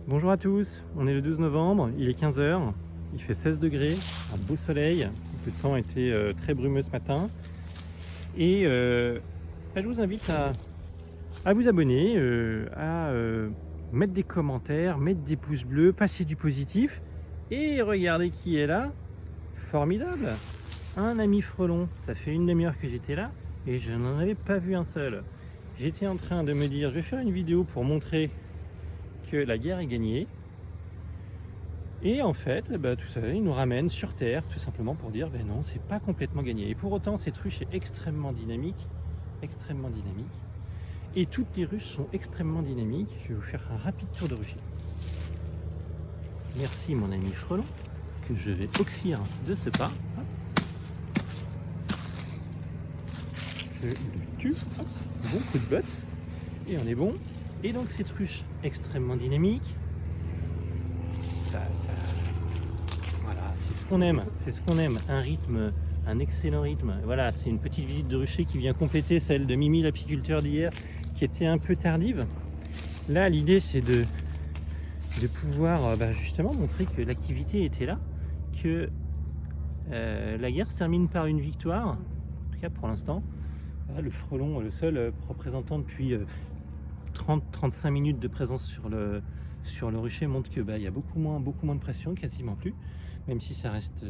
Bonjour à tous, on est le 12 novembre, il est 15 h, il fait 16 degrés, un beau soleil, le temps était très brumeux ce matin. Et je vous invite à vous abonner, à mettre des commentaires, mettre des pouces bleus, passer du positif. Et regardez qui est là, formidable, un ami frelon. Ça fait une demi-heure que j'étais là et je n'en avais pas vu un seul. J'étais en train de me dire, je vais faire une vidéo pour montrer que la guerre est gagnée. Et en fait, tout ça, il nous ramène sur Terre, tout simplement pour dire, non, c'est pas complètement gagné. Et pour autant, cette ruche est extrêmement dynamique, extrêmement dynamique. Et toutes les ruches sont extrêmement dynamiques. Je vais vous faire un rapide tour de rucher. Merci mon ami frelon, que je vais oxyre de ce pas. Hop. Je le tue, hop. Bon coup de botte, et on est bon. Et donc cette ruche extrêmement dynamique, voilà, c'est ce qu'on aime, un rythme, un excellent rythme. Voilà, c'est une petite visite de rucher qui vient compléter celle de Mimi l'apiculteur d'hier, qui était un peu tardive. Là, l'idée c'est de pouvoir justement montrer que l'activité était là, que la guerre se termine par une victoire, en tout cas pour l'instant. Le frelon, le seul représentant depuis 30-35 minutes de présence sur le rucher, montre que il y a beaucoup moins de pression, quasiment plus, même si ça reste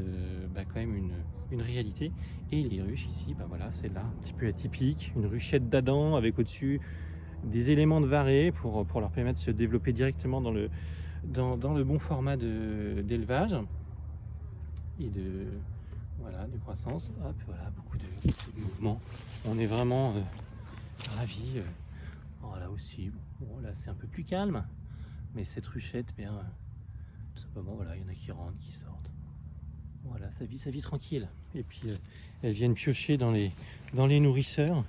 quand même une réalité. Et les ruches ici, voilà, c'est là un petit peu atypique, une ruchette d'Adam avec au-dessus des éléments de varée pour leur permettre de se développer directement dans le bon format d'élevage et de croissance. Hop, voilà, beaucoup de mouvements. On est vraiment ravis. Là aussi, bon, là c'est un peu plus calme, mais cette ruchette, tout simplement, voilà, il y en a qui rentrent, qui sortent. Voilà, ça vit tranquille. Et puis elles viennent piocher dans les nourrisseurs.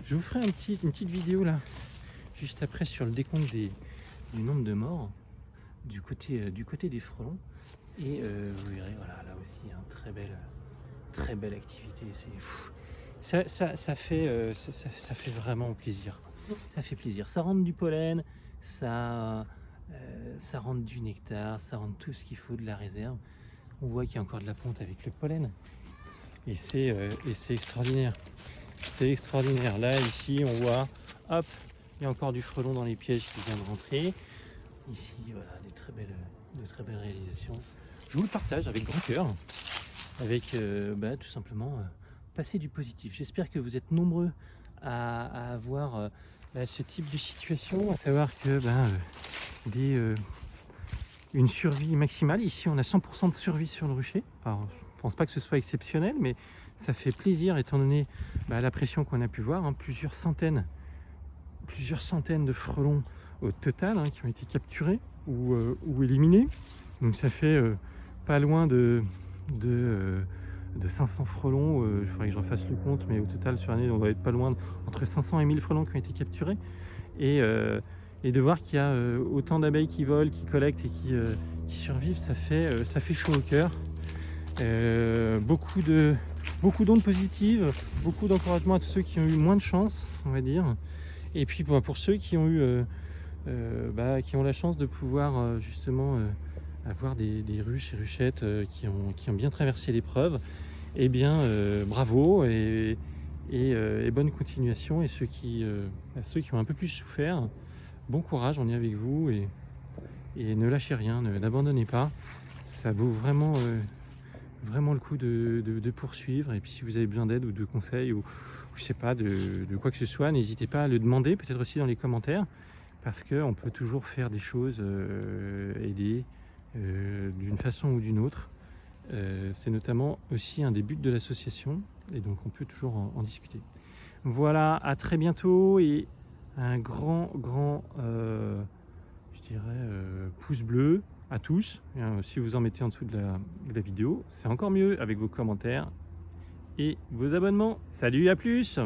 Je vous ferai une petite vidéo là, juste après, sur le décompte du nombre de morts du côté des frelons. Et vous verrez, voilà, là aussi, très belle activité. Ça fait vraiment plaisir. Ça fait plaisir. Ça rentre du pollen, ça rentre du nectar, ça rentre tout ce qu'il faut de la réserve. On voit qu'il y a encore de la ponte avec le pollen. Et c'est extraordinaire. C'est extraordinaire. Là, ici, on voit, hop, il y a encore du frelon dans les pièges qui vient de rentrer. Ici, voilà, de très belles réalisations. Je vous le partage avec grand cœur, avec tout simplement passer du positif. J'espère que vous êtes nombreux à avoir ce type de situation, à savoir que une survie maximale. Ici, on a 100% de survie sur le rucher. Alors, je ne pense pas que ce soit exceptionnel, mais ça fait plaisir étant donné la pression qu'on a pu voir, plusieurs centaines de frelons au total qui ont été capturés ou éliminés. Donc ça fait pas loin de 500 frelons. Il faudrait que je refasse le compte, mais au total sur l'année on doit être pas loin entre 500 et 1000 frelons qui ont été capturés. Et de voir qu'il y a autant d'abeilles qui volent, qui collectent et qui survivent, ça fait chaud au cœur. Beaucoup d'ondes positives, beaucoup d'encouragement à tous ceux qui ont eu moins de chance, on va dire. Et puis pour ceux qui ont eu qui ont la chance de pouvoir justement avoir des ruches et ruchettes qui ont bien traversé l'épreuve, bravo et bonne continuation. Et ceux qui ont un peu plus souffert, bon courage, on est avec vous, et ne lâchez rien, n'abandonnez pas. Ça vaut vraiment le coup de poursuivre. Et puis si vous avez besoin d'aide ou de conseils ou je sais pas, de quoi que ce soit, n'hésitez pas à le demander, peut-être aussi dans les commentaires, parce qu'on peut toujours faire des choses, aider d'une façon ou d'une autre. C'est notamment aussi un des buts de l'association, et donc on peut toujours en discuter. Voilà, à très bientôt, et un grand je dirais pouce bleu à tous. Si vous en mettez en dessous de la vidéo, c'est encore mieux, avec vos commentaires et vos abonnements. Salut, à plus!